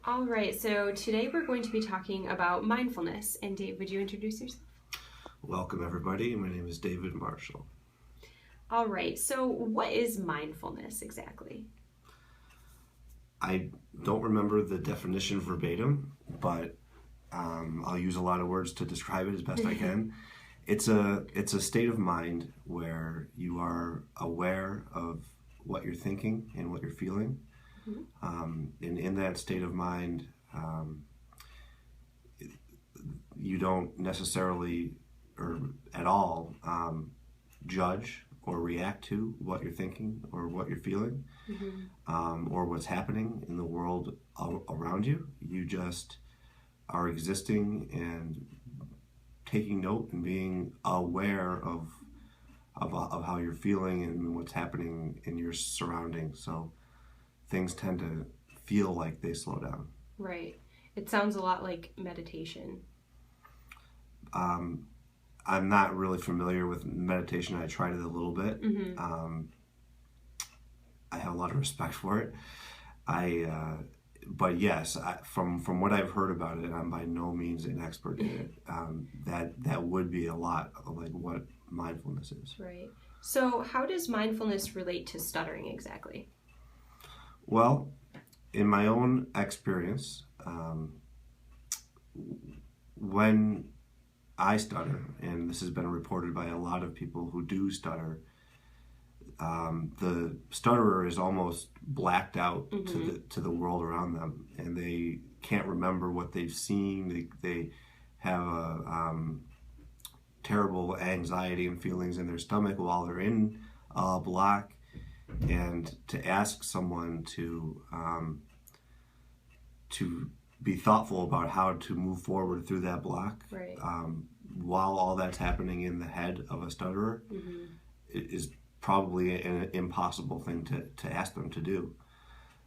All right, so today we're going to be talking about mindfulness. And Dave, would you introduce yourself? Welcome, everybody. My name is David Marshall. All right, so what is mindfulness exactly? I don't remember the definition verbatim, but I'll use a lot of words to describe it as best I can. It's a state of mind where you are aware of what you're thinking and what you're feeling. And in that state of mind, you don't necessarily or at all judge or react to what you're thinking or what you're feeling, or what's happening in the world around you. You just are existing and taking note and being aware of how you're feeling and what's happening in your surroundings. So things tend to feel like they slow down. Right. It sounds a lot like meditation. I'm not really familiar with meditation. I tried it a little bit. I have a lot of respect for it. But yes, from what I've heard about it, and I'm by no means an expert in it, that would be a lot of like what mindfulness is. Right. So how does mindfulness relate to stuttering exactly? Well, in my own experience, when I stutter, and this has been reported by a lot of people who do stutter, the stutterer is almost blacked out to the world around them, and they can't remember what they've seen. They have a terrible anxiety and feelings in their stomach while they're in a block, and to ask someone to be thoughtful about how to move forward through that block, Right. While all that's happening in the head of a stutterer, is probably an impossible thing to ask them to do.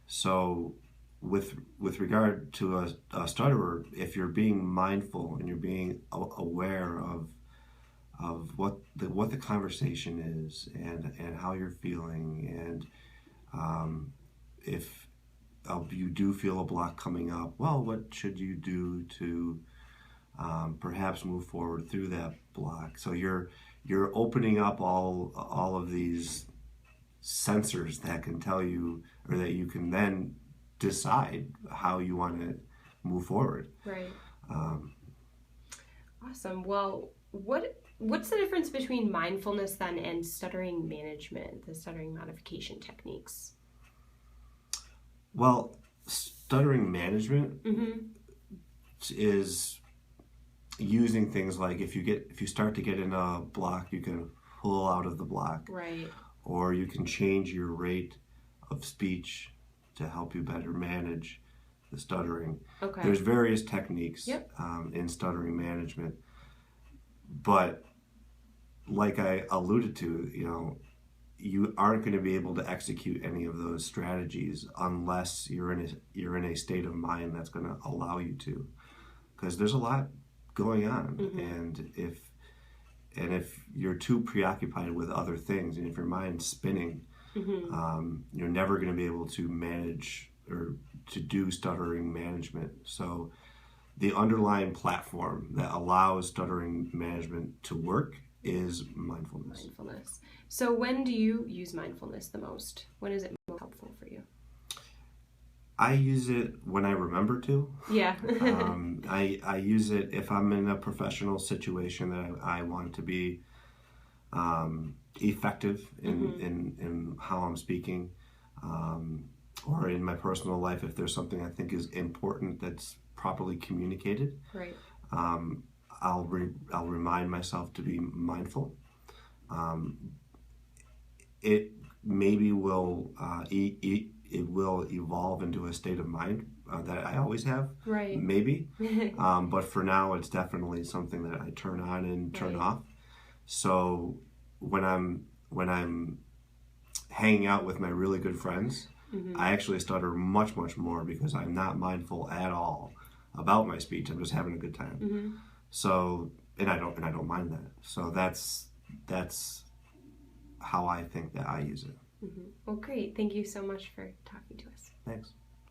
So with regard to a stutterer, if you're being mindful and you're being aware of what the conversation is and how you're feeling, and if you do feel a block coming up, well, what should you do to perhaps move forward through that block? So you're opening up all of these sensors that can tell you, or that you can then decide how you want to move forward. Right. Awesome. Well, what's the difference between mindfulness then and stuttering management, the stuttering modification techniques? Well, stuttering management is using things like if you start to get in a block, you can pull out of the block, Right. or you can change your rate of speech to help you better manage the stuttering. Okay. There's various techniques in stuttering management, but like I alluded to, you aren't going to be able to execute any of those strategies unless you're in a state of mind that's going to allow you to, because there's a lot going on, and if you're too preoccupied with other things, and if your mind's spinning, you're never going to be able to manage or to do stuttering management. So the underlying platform that allows stuttering management to work is mindfulness. Mindfulness. So when do you use mindfulness the most? When is it most helpful for you? I use it when I remember to. Yeah. I use it if I'm in a professional situation that I want to be effective in how I'm speaking, or in my personal life if there's something I think is important that's properly communicated. Right. I'll remind myself to be mindful. It maybe will it will evolve into a state of mind that I always have. Right. Maybe. But for now, it's definitely something that I turn on and turn off. So when I'm hanging out with my really good friends, I actually stutter much more because I'm not mindful at all about my speech. I'm just having a good time. So and I don't mind that. So that's how I think that I use it. Well, great. Thank you so much for talking to us. Thanks.